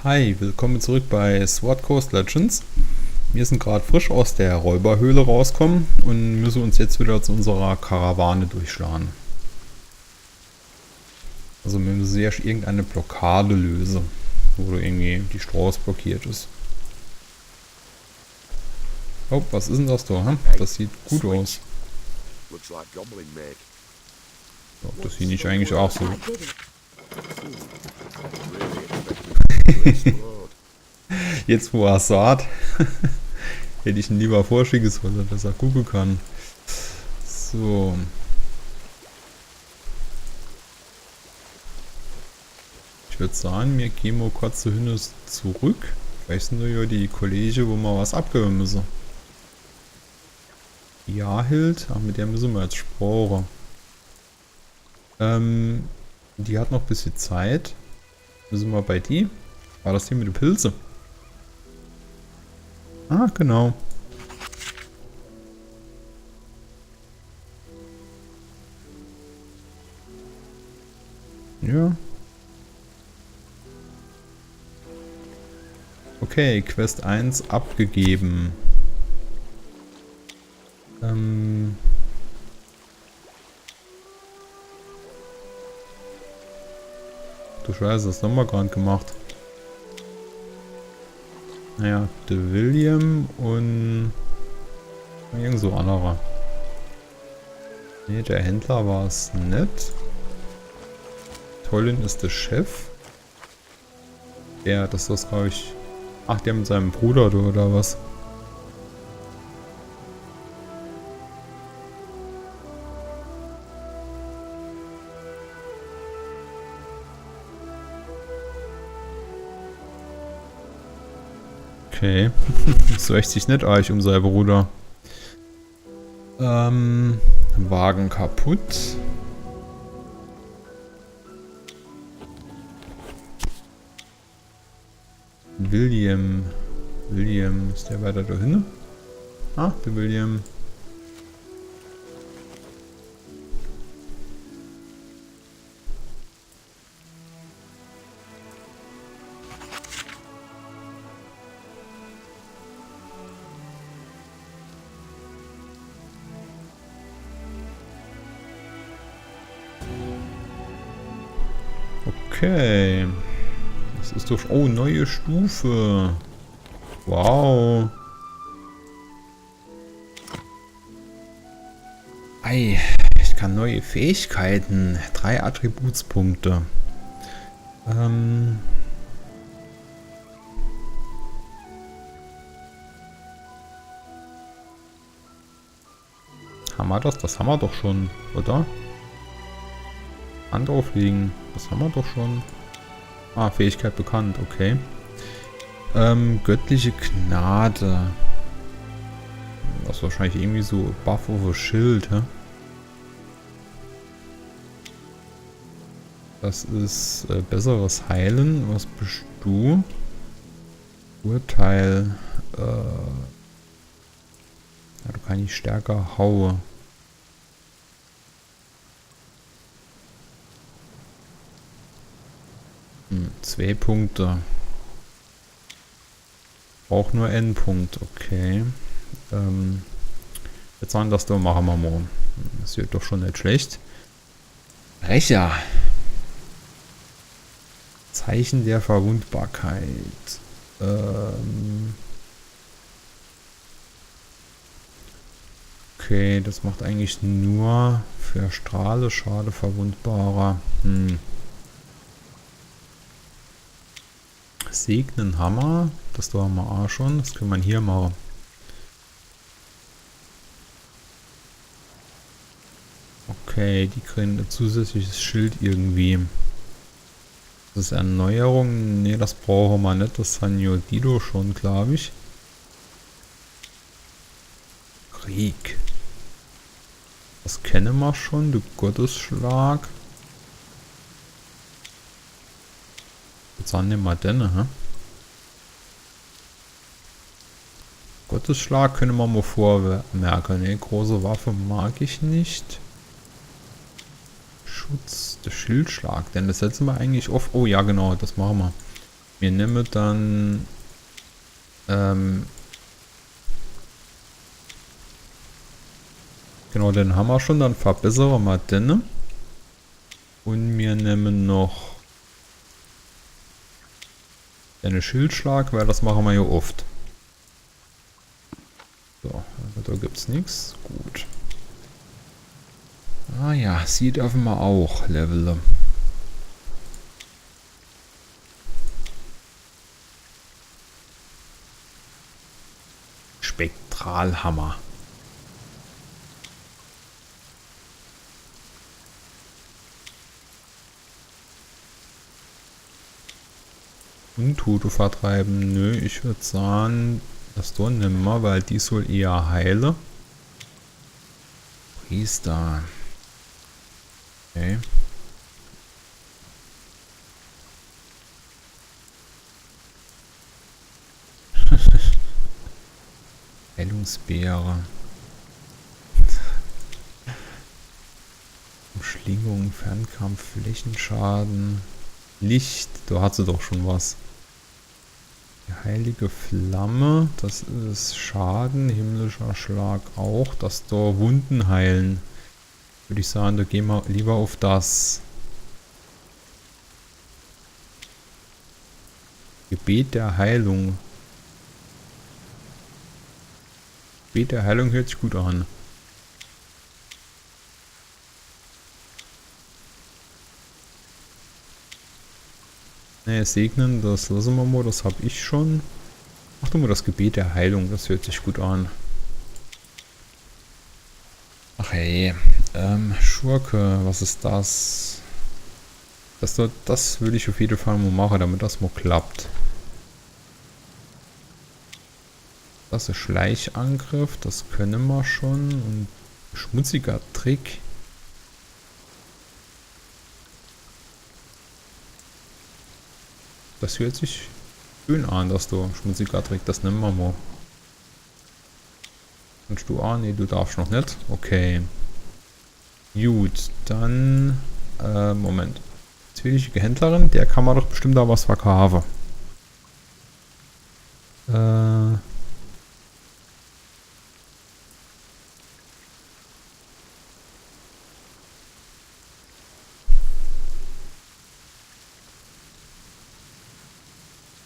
Hi, willkommen zurück bei Sword Coast Legends. Wir sind gerade frisch aus der Räuberhöhle rausgekommen und müssen uns jetzt wieder zu unserer Karawane durchschlagen. Also wir müssen erst irgendeine Blockade lösen, wo irgendwie die Straße blockiert ist. Oh, was ist denn das da? Hm? Das sieht gut aus. Oh, das sieht nicht eigentlich auch so. Jetzt wo er sagt, hätte ich ihn lieber vorschicken sollen, dass er gucken kann. So. Ich würde sagen, wir gehen mal kurz zu Hünde zurück. Vielleicht sind ja die Kollegen, wo wir was abgeben müssen. Ja, Hild. Ach, mit der müssen wir jetzt sprechen. Die hat noch ein bisschen Zeit. Müssen wir bei die? War das die mit den Pilze? Ah, genau. Ja. Okay, Quest 1 abgegeben. Du Scheiße, das haben wir gerade gemacht. Naja, der William und irgend so anderer. Ne, der Händler war es nicht. Tollin ist der Chef. Der, das ist glaube ich. Ach, der mit seinem Bruder oder was? Okay. So echt sich nicht eigentlich um seinen Bruder. Wagen kaputt. William. William, ist der weiter da hinten? Ah, der William. Okay. Das ist doch... Oh, neue Stufe. Wow. Ei, ich kann neue Fähigkeiten. 3 Attributspunkte. Haben wir das? Das haben wir doch schon, oder? Hand auflegen. Das haben wir doch schon. Ah, Fähigkeit bekannt, okay. Göttliche Gnade. Das ist wahrscheinlich irgendwie so Buff over Schild, hä? Das ist besseres Heilen. Was bist du? Urteil. Ja, du kannst nicht stärker hauen. Zwei Punkte. Auch nur N-Punkt, okay. Jetzt sagen das doch, machen wir mal. Das wird doch schon nicht schlecht. Brecher. Zeichen der Verwundbarkeit. Okay, das macht eigentlich nur für Strahle, Schade, Verwundbarer. Segnen Hammer. Das da haben wir auch schon. Das können wir hier machen. Okay, die kriegen ein zusätzliches Schild irgendwie. Das ist Erneuerung. Ne, das brauchen wir nicht. Das haben ja Dido schon, glaube ich. Krieg. Das kennen wir schon. Du Gottesschlag. Jetzt nehmen wir den, hä? Gottesschlag können wir mal vormerken. Ne, große Waffe mag ich nicht. Schutz, der Schildschlag. Denn das setzen wir eigentlich auf. Oh ja, genau, das machen wir. Wir nehmen dann genau den Hammer schon, dann verbessern wir den. Und wir nehmen noch einen Schildschlag, weil das machen wir ja oft. So, also da gibt es nichts. Gut. Ah ja, sie dürfen wir auch leveln. Spektralhammer. Untote vertreiben. Nö, ich würde sagen, das dort nehmen wir, weil die soll eher heilen. Priester. Okay. Heilungsbeere. Umschlingung, Fernkampf, Flächenschaden. Licht, da hat sie doch schon was. Die heilige Flamme, das ist Schaden, himmlischer Schlag auch. Das da Wunden heilen. Würde ich sagen, da gehen wir lieber auf das. Gebet der Heilung. Gebet der Heilung hört sich gut an. Ne, segnen, das lassen wir mal, das habe ich schon. Ach du mal, das Gebet der Heilung, das hört sich gut an. Ach hey, Schurke, was ist das? Das würde ich auf jeden Fall mal machen, damit das mal klappt. Das ist Schleichangriff, das können wir schon. Und schmutziger Trick. Das hört sich schön an, dass du schmutziger Trick, das nehmen wir mal. Kannst du auch? Nee, du darfst noch nicht. Okay. Gut, dann Moment. Zwielichtige Händlerin, der kann man doch bestimmt da was verkaufen.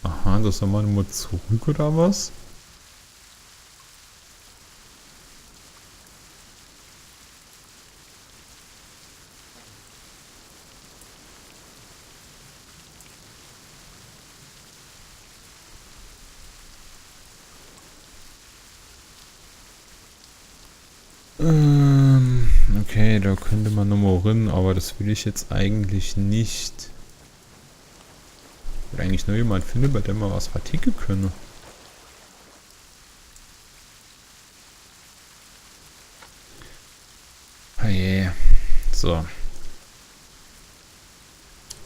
Aha, das haben wir nur zurück oder was? Okay, da könnte man nochmal rein, aber das will ich jetzt eigentlich nicht. Ich will eigentlich nur jemand finden, bei dem wir was verticken können. Hey. So.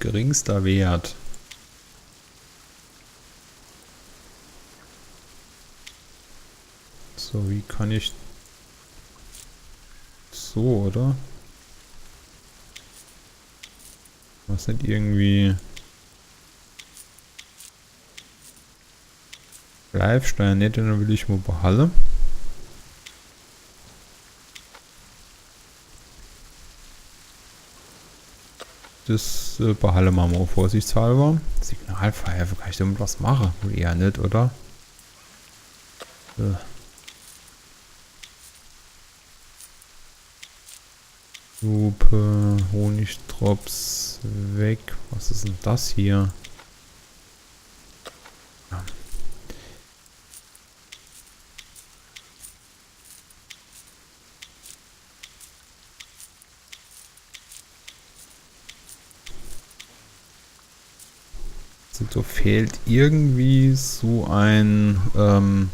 Geringster Wert. So, wie kann ich... So, oder? Was nicht irgendwie... Live-Stein, nicht, dann will ich mal behalten. Das behalten wir mal vorsichtshalber. Signalpfeife, kann ich damit was machen? Wohl eher nicht, oder? Lupe, Honigdrops, weg. Was ist denn das hier? Ja. So fehlt irgendwie so ein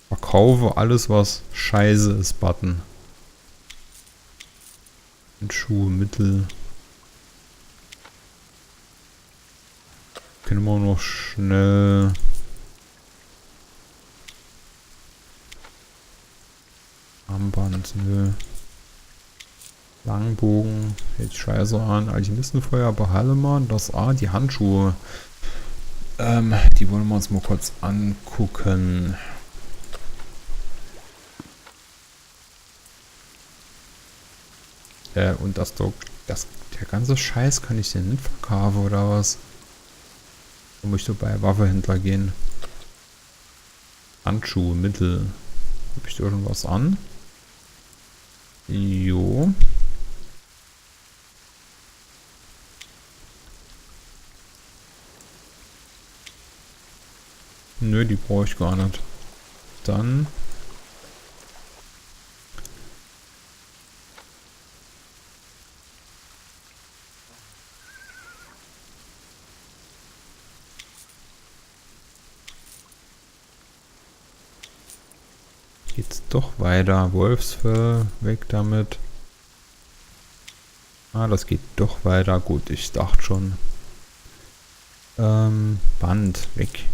Verkaufe alles, was scheiße ist, Button. Und Schuhe, Mittel. Können wir noch schnell... Armband, nö. Langbogen. Hält scheiße an. Alchemistenfeuer, behalte mal. Das A, die Handschuhe. Die wollen wir uns mal kurz angucken. Und der ganze Scheiß kann ich den nicht verkaufen, oder was? Da muss ich so bei Waffenhändler gehen. Handschuhe, Mittel. Habe ich da schon was an? Jo. Nö, die brauche ich gar nicht. Dann geht's doch weiter. Wolfsfell, weg damit. Ah, das geht doch weiter. Gut, ich dachte schon. Band, weg.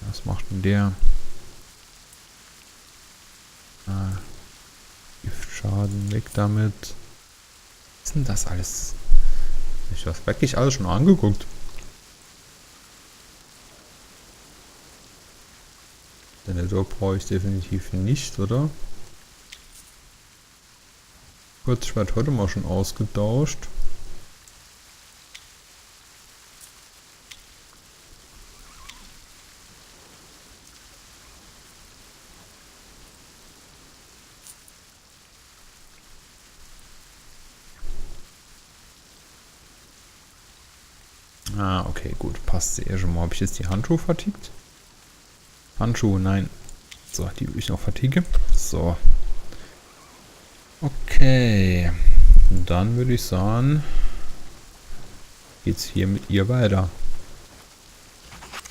Was macht denn der? Ah, Giftschaden, weg damit. Was ist denn das alles? Ich habe das wirklich alles schon angeguckt. Denn so brauche ich definitiv nicht, oder? Kurzschwert heute mal schon ausgetauscht. Ah, okay, gut. Passt sehr schon mal. Habe ich jetzt die Handschuhe vertickt? Handschuhe, nein. So, die will ich noch verticke. So. Okay. Dann würde ich sagen, geht's hier mit ihr weiter.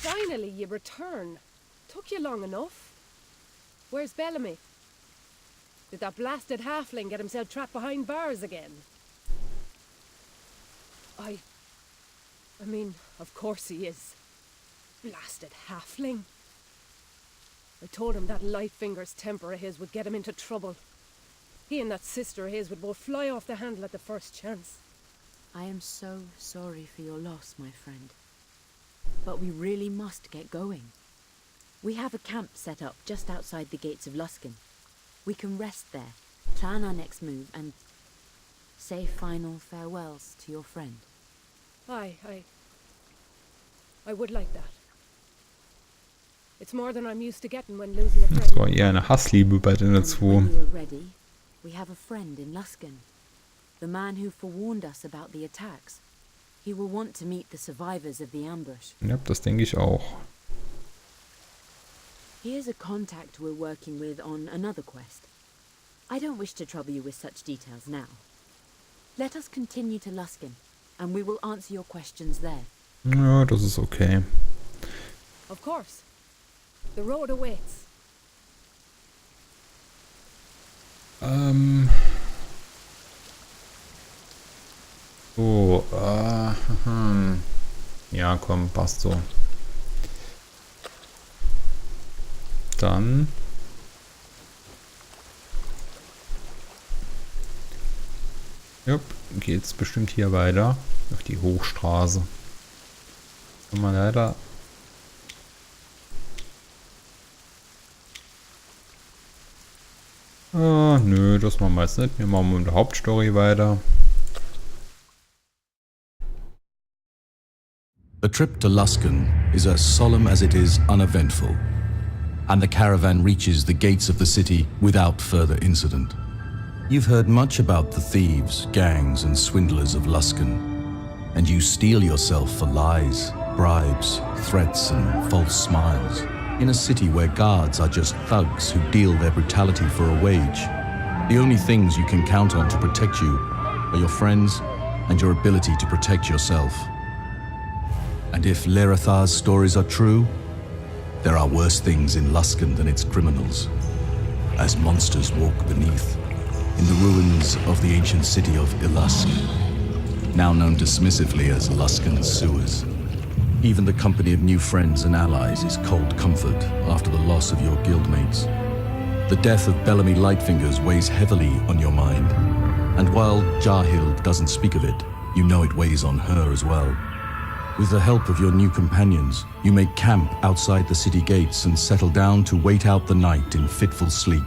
Finally, you return. Took you long enough. Where's Bellamy? Did that blasted halfling get himself trapped behind bars again? I mean, of course he is. Blasted halfling. I told him that Lightfinger's temper of his would get him into trouble. He and that sister of his would both fly off the handle at the first chance. I am so sorry for your loss, my friend. But we really must get going. We have a camp set up just outside the gates of Luskan. We can rest there, plan our next move, and say final farewells to your friend. I would like that. It's more than I'm used to getting when losing a friend. Das war eher eine Hassliebe bei den And zwei. when you are ready, we have a friend in Luskan. The man who forewarned us about the attacks. He will want to meet the survivors of the ambush. Ja, das denke ich auch. He is a contact we're working with on another quest. I don't wish to trouble you with such details now. Let us continue to Luskan, and we will answer your questions there. Ja, das ist okay. Of course. The road awaits. So, ja, komm, passt so. Dann jupp, geht's bestimmt hier weiter auf die Hochstraße. Kann man leider nö, das machen wir jetzt nicht. Wir machen mit der Hauptstory weiter. The trip to Luskan is as solemn as it is uneventful, and the caravan reaches the gates of the city without further incident. You've heard much about the thieves, gangs, and swindlers of Luskan, and you steel yourself for lies, bribes, threats, and false smiles. In a city where guards are just thugs who deal their brutality for a wage, the only things you can count on to protect you are your friends and your ability to protect yourself. And if Lerathar's stories are true, there are worse things in Luskan than its criminals, as monsters walk beneath, in the ruins of the ancient city of Ilask, now known dismissively as Luskan's sewers. Even the company of new friends and allies is cold comfort after the loss of your guildmates. The death of Bellamy Lightfingers weighs heavily on your mind. And while Jarhild doesn't speak of it, you know it weighs on her as well. With the help of your new companions, you make camp outside the city gates and settle down to wait out the night in fitful sleep.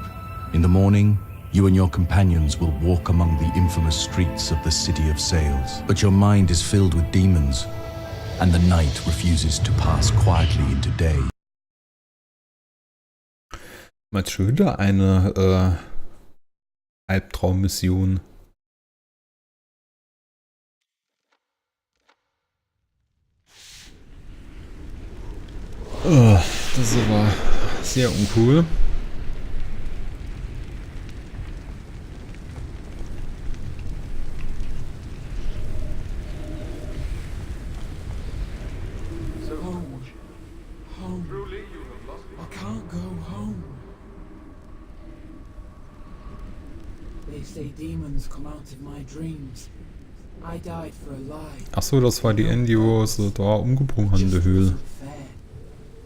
In the morning, you and your companions will walk among the infamous streets of the city of sails. But your mind is filled with demons, and the night refuses to pass quietly into day. Man hat schon wieder eine Albtraummission. Das ist aber sehr uncool. Ach so, das war die End, die wo so da umgebrungen haben in der Höhle.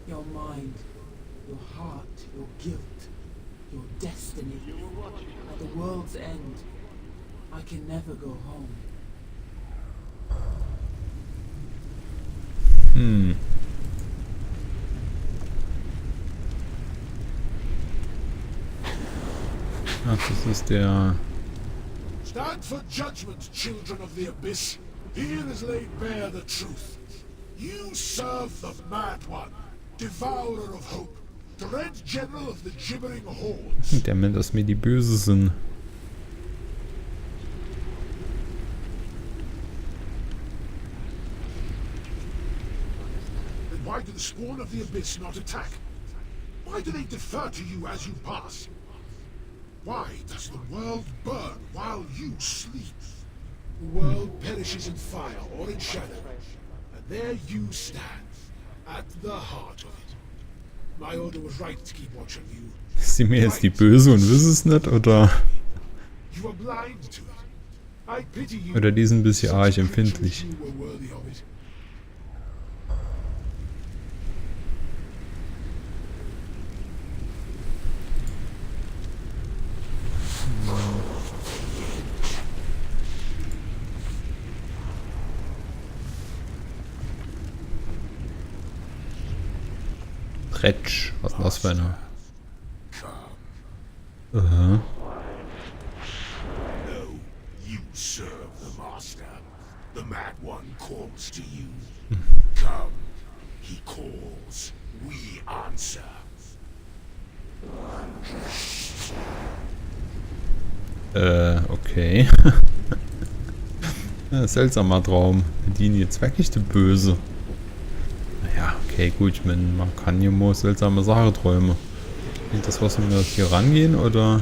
Your mind, your heart, your guilt, your destiny. At the world's end, I can never go home. Ach, das ist der... Stand for judgment, children of the abyss. Here is laid bare the truth. You serve the Mad One, devourer of hope, dread general of the gibbering hordes. Der meint, dass mir die böse sind. Then why do the spawn of the abyss not attack? Why do they defer to you as you pass? Why does the world burn while you sleep? The world perishes in fire or in shadow, and there you stand, at the heart of it. My order was right to keep watch on you. Ist sie mir jetzt die böse und wissen es nicht, oder? You are blind to it. I pity you. Oder die sind ein bisschen arg empfindlich. You were worthy of it. Retsch, was ist das für eine? Aha. No, you serve the master. The Mad One calls to you. Come, he calls. We answer. Okay. Ja, seltsamer Traum. Bedienen jetzt wirklich die Böse. Naja, okay, gut. Ich meine, man kann hier mal seltsame Sachen träumen. Ist das, was wir hier rangehen, oder?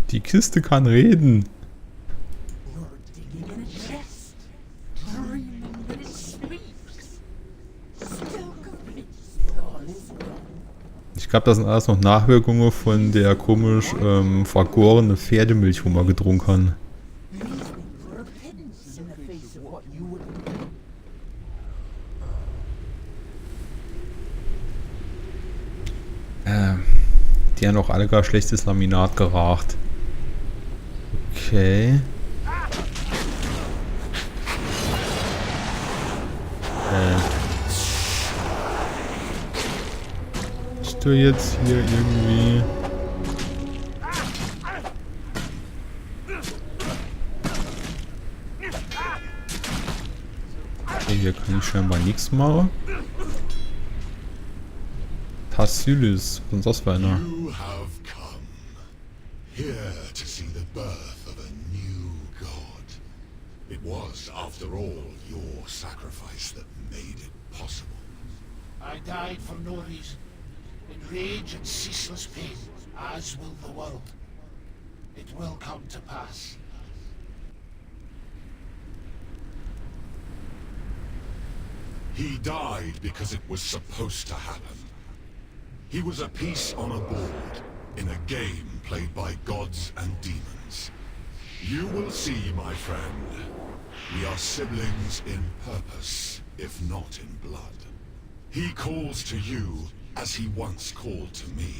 Die Kiste kann reden. Ich glaube, das sind alles noch Nachwirkungen von der komisch vergorene Pferdemilch, wo man getrunken haben. Die haben auch alle gar schlechtes Laminat geraucht. Okay. Ich tue jetzt hier irgendwie... Okay, hier kann ich scheinbar nichts machen. Tassilis, was ist das für einer? You have come here to see the birth of a new god. It was, after all, your sacrifice that made it possible. I died for no reason. In rage and ceaseless pain, as will the world. It will come to pass. He died because it was supposed to happen. He was a piece on a board, in a game played by gods and demons. You will see, my friend. We are siblings in purpose, if not in blood. He calls to you as he once called to me.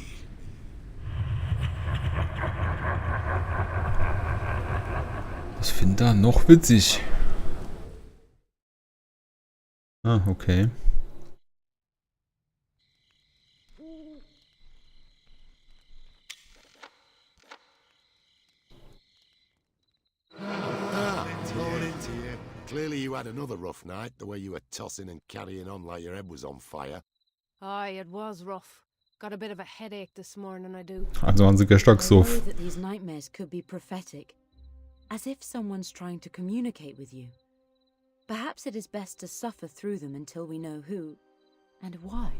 Ich finde da noch witzig. Ah, okay. Clearly you had another rough night, the way you were tossing and carrying on like your head was on fire. Aye, it was rough. Got a bit of a headache this morning, I do. Also waren sie gestern I so. worry that these nightmares could be prophetic, as if someone's trying to communicate with you. Perhaps it is best to suffer through them until we know who and why.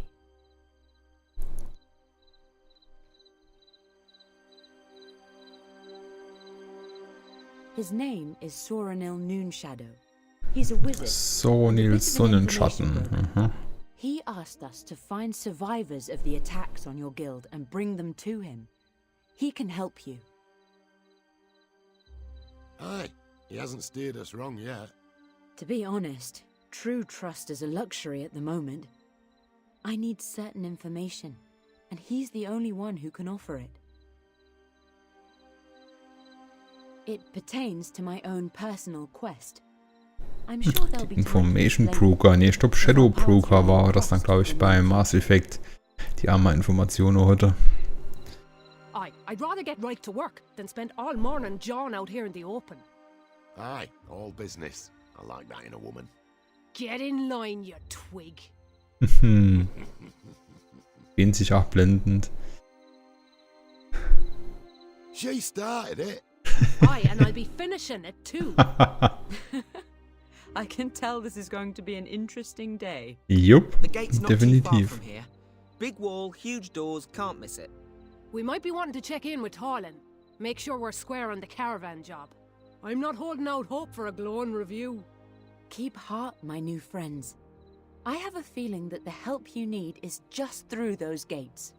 His name is Soranil Noonshadow. He's a wizard. Soranils Sonnenschatten. Aha. He asked us to find survivors of the attacks on your guild and bring them to him. He can help you. Aye, he hasn't steered us wrong yet. To be honest, true trust is a luxury at the moment. I need certain information, and he's the only one who can offer it. It pertains to my own personal quest. I'm sure there'll be Information Broker. Nee, stopp, Shadow Broker war das dann, glaube ich, bei Mass Effect. Die haben mal Informationen heute. I'd rather get right to work than spend all morning jawing out here in the open. Aye, all business. I like that in a woman. Get in line, you twig. Gehen sich auch blendend. She started it. Aye, and I'll be finishing it too. I can tell this is going to be an interesting day. Jupp, The gate's not too far definitiv. from here. Big wall, huge doors, can't miss it. We might be wanting to check in with Talin. Make sure we're square on the caravan job. I'm not holding out hope for a glowing review. Keep heart, my new friends. I have a feeling that the help you need is just through those gates.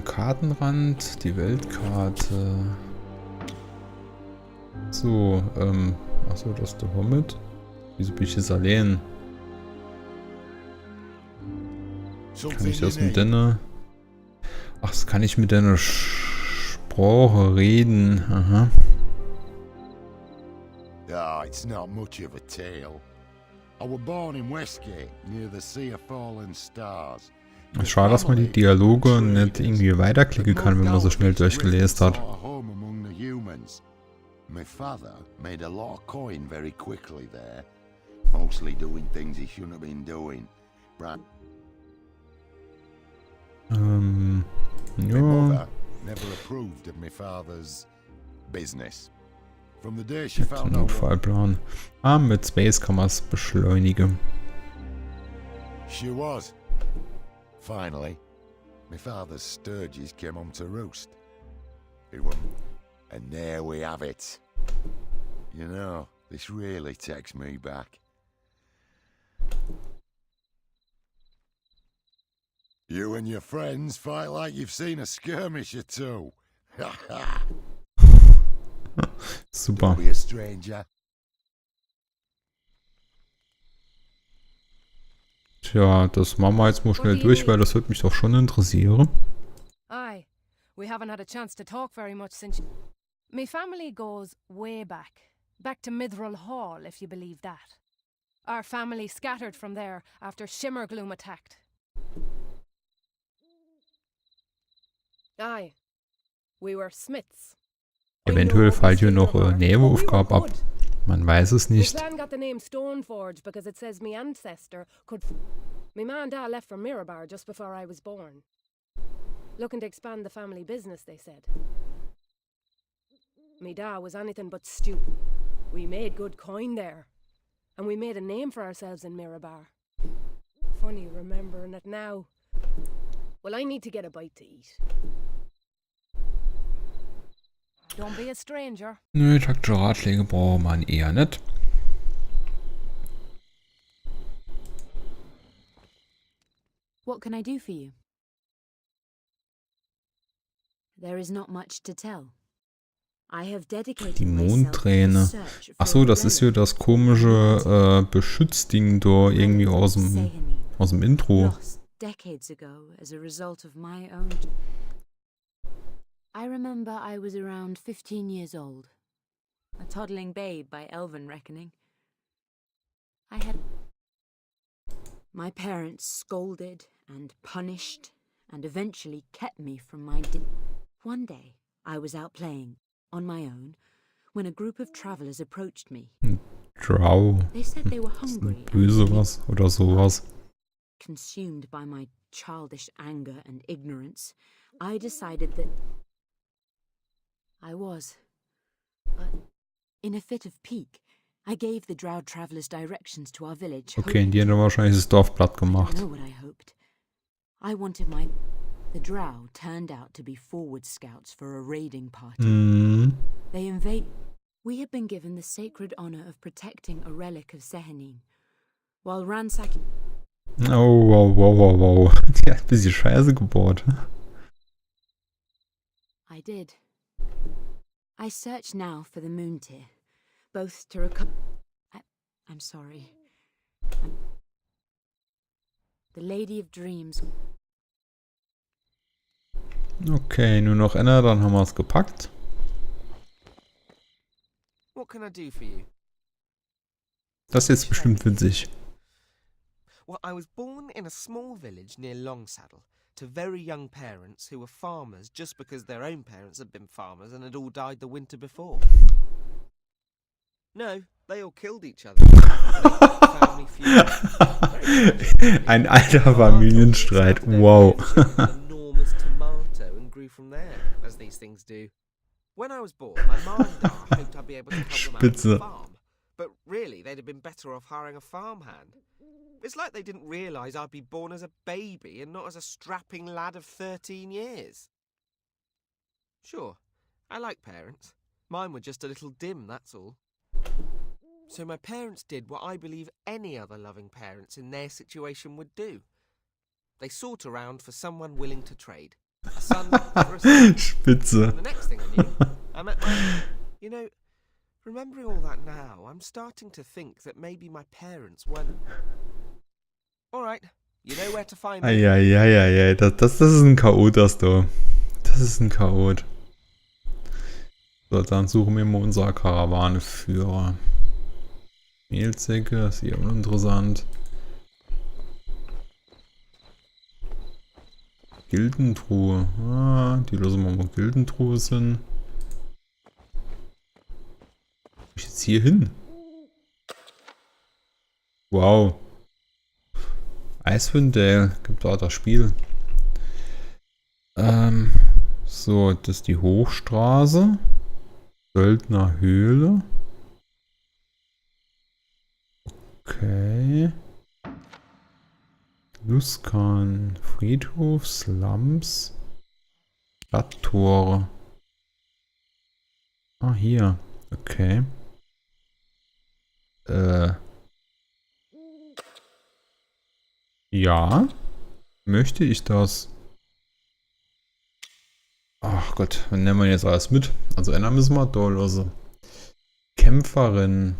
Kartenrand, die Weltkarte. So, achso, das ist der Hobbit. Wieso bin ich jetzt allein? Kann ich das mit deiner... Ach, das kann ich mit deiner Sprache reden. Aha. Ah, it's not much of a tale. I was born in Westgate, near the Sea of Fallen Stars. Schade, dass man die Dialoge nicht irgendwie weiterklicken kann, wenn man so schnell durchgelesen hat. My father made a lot of coin very quickly there, mostly doing things he shouldn't have been doing. My Ja. mother never approved of my father's business. From the day she found out Notfallplan. Ah, mit Space kann man es beschleunigen. she was. Finally, my father's sturges came home to roost. And there we have it. You know, this really takes me back. You and your friends fight like you've seen a skirmish or two. Super. Don't be a stranger. Tja, das machen wir jetzt mal schnell durch, weil das würde mich doch schon interessieren. Aye, we haven't had a chance to talk very much since... Me family goes way back. Back to Mithril Hall, if you believe that. Our family scattered from there after Shimmergloom attacked. Aye, we were smiths. Eventuell fällt hier noch Nebenaufgabe ab. Man weiß es nicht. My clan got the name Stoneforge because it says me ancestor could... Me ma and dad left for Mirabar just before I was born. Looking to expand the family business, they said. Me dad was anything but stupid. We made good coin there. And we made a name for ourselves in Mirabar. Funny remembering it now. Well, I need to get a bite to eat. Don't be a stranger. Nö, taktische Ratschläge braucht man eher nicht. What can I do for you? There is not much to tell. I have dedicated Die myself to the Mondträne. search for Ach so, a das ist hier relic das komische Beschützding da irgendwie aus dem Intro. lost decades ago as a result of my own. I remember I was around 15 years old, a toddling babe by elven reckoning. My parents scolded and punished and eventually kept me from my One day, I was out playing, on my own, when a group of travelers approached me. Drow. They said they were Das ist hungry ein and Böse was oder sowas. consumed by my childish anger and ignorance, I decided that I was. But in a fit of pique, I gave the drow travelers directions to our village. Okay, die haben wahrscheinlich das Dorf platt I gemacht. don't know what I hoped. I wanted The drow turned out to be forward scouts for a raiding party. Mhm. They invade. We had been given the sacred honor of protecting a relic of Sehenin, while ransacking. Oh, wow, wow, wow, wow. Die hat ein bisschen Scheiße gebaut. I did. I search now for the moon tear, both to recover. I'm sorry. The Lady of Dreams. Okay, nur noch einer, dann haben wir es gepackt. What can I do for you? Das ist jetzt bestimmt witzig. Well, I was born in a small village near Longsaddle to very young parents who were farmers just because their own parents had been farmers and had all died the winter before. No, they all killed each other. Family feud. Ein alter Familienstreit. Wow. Enormous tomato and grew from there, as these things do. When I was born, my mom and dad hoped I'd be able to help them out on the farm, but really they'd have been better off hiring a farmhand. It's like they didn't realise I'd be born as a baby and not as a strapping lad of 13 years. Sure, I like parents. Mine were just a little dim, that's all. So my parents did what I believe any other loving parents in their situation would do. They sought around for someone willing to trade. A son for a son. Spitze. And the next thing I knew, I met my... You know, remembering all that now, I'm starting to think that maybe my parents weren't... Alright, you know where to find me. Eieieiei, das ist ein Chaot, das da. Das ist ein Chaot. So, dann suchen wir mal unsere Karawaneführer. Mehlsäcke, ist hier uninteressant. Gildentruhe. Ah, die lassen wir mal Gildentruhe sind. Ich jetzt hier hin. Wow. Teil, gibt da das Spiel. So, das ist die Hochstraße. Söldnerhöhle. Okay. Luskan, Friedhof, Slums, Stadttore. Ah, hier. Okay. Ja. Möchte ich das? Ach Gott, dann nehmen wir jetzt alles mit. Also einer müssen wir da lassen. Kämpferin.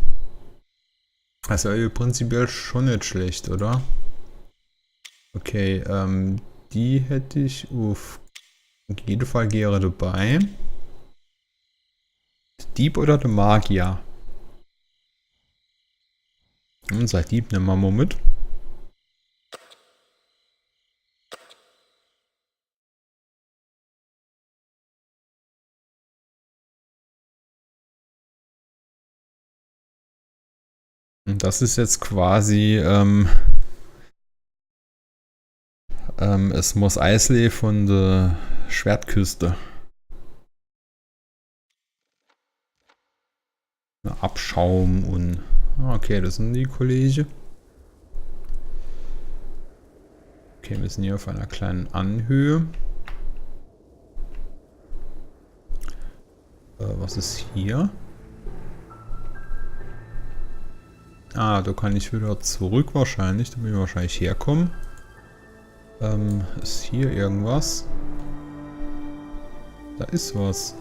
Das ist ja prinzipiell schon nicht schlecht, oder? Okay, die hätte ich auf jeden Fall gerne dabei. Der Dieb oder der Magier? Unser Dieb nehmen wir mal mit. Und das ist jetzt quasi es muss Eisley von der Schwertküste. Abschaum und... Okay, das sind die Kollegen. Okay, wir sind hier auf einer kleinen Anhöhe. Was ist hier? Ah, da kann ich wieder zurück wahrscheinlich. Da bin ich wahrscheinlich herkommen. Ist hier irgendwas? Da ist was.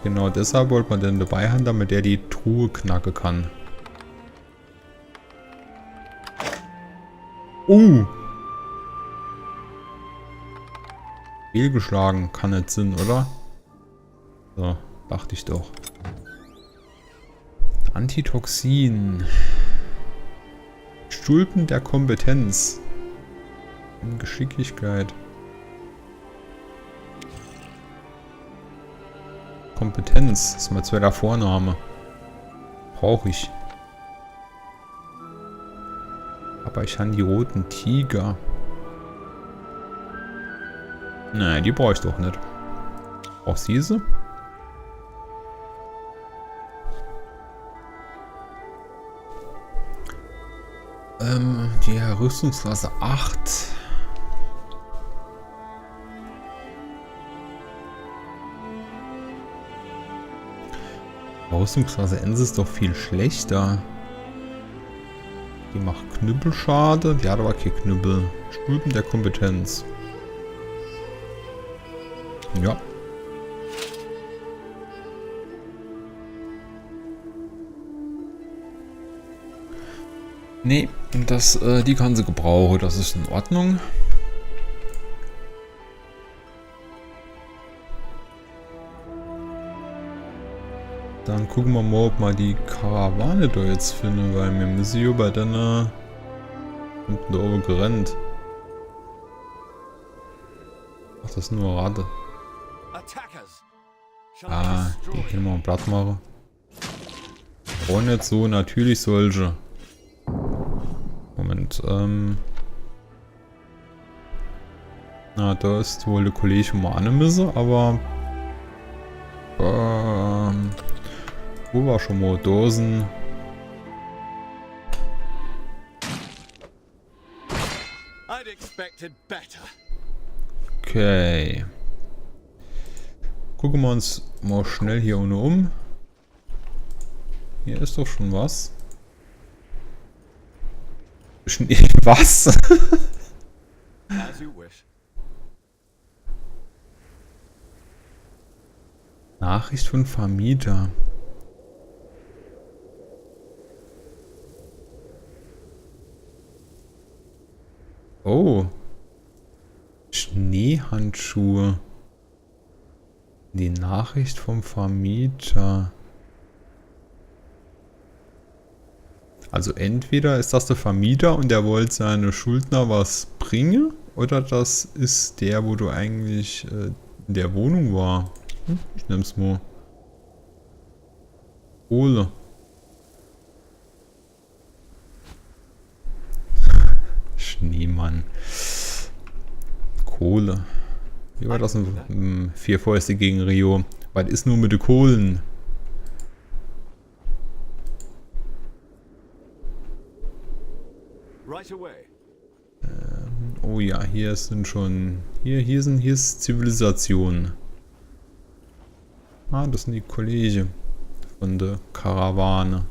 Genau deshalb wollte man den dabei haben, damit er die Truhe knacken kann. Fehlgeschlagen kann nicht sein, oder? So, dachte ich doch. Antitoxin. Stulpen der Kompetenz. Und Geschicklichkeit. Kompetenz. Das ist mein zweiter Vorname. Brauche ich. Aber ich habe die roten Tiger. Nee, die brauche ich doch nicht. Brauchst du diese? Die Rüstungsklasse 8. Rüstungsklasse 1 ist doch viel schlechter. Die macht Knüppelschade. Die hat aber kein Knüppel. Stulpen der Kompetenz. Ja. Nee, die kann sie gebrauchen. Das ist in Ordnung. Dann gucken wir mal, ob wir die Karawane da jetzt finden, weil wir müssen hier bei deiner unten da oben gerannt. Ach, das ist nur Rade. Ah, die können wir platt machen. Und nicht so, natürlich solche. Moment, na, da ist wohl der Kollege mal an müssen, aber wo war schon mal Dosen? Okay. Gucken wir uns mal schnell hier unten um. Hier ist doch schon was. Was? Nachricht von Vermieter. Oh. Schneehandschuhe. Die Nachricht vom Vermieter. Also entweder ist das der Vermieter und der wollte seine Schuldner was bringen, oder das ist der, wo du eigentlich in der Wohnung war. Ich nehm's mal. Kohle. Schneemann. Kohle. Wie war das in Vier Fäuste gegen Rio? Was ist nur mit den Kohlen? Oh ja, hier sind schon... Hier ist Zivilisation. Ah, das sind die Kollegen von der Karawane.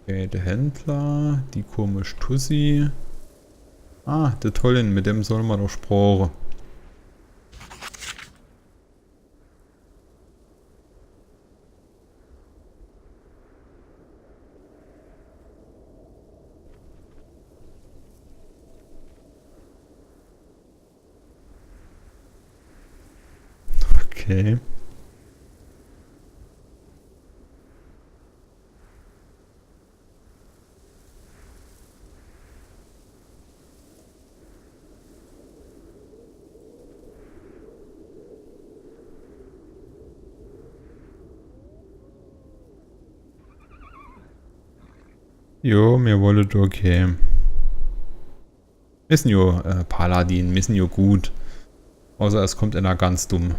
Okay, der Händler, die komische Tussi. Ah, der Tollin, mit dem soll man doch sprechen. Okay. Jo, mir wollet okay. Ist jo Paladin, ist jo gut. Außer es kommt einer ganz dumm.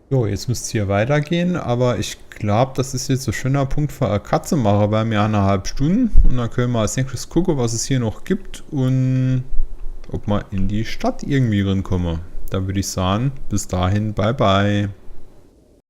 Jo, jetzt müsste es hier weitergehen, aber ich glaube, das ist jetzt so ein schöner Punkt für eine Katze machen, weil wir 1,5 Stunden und dann können wir als nächstes gucken, was es hier noch gibt und ob wir in die Stadt irgendwie rankommen. Da würde ich sagen, bis dahin, bye bye.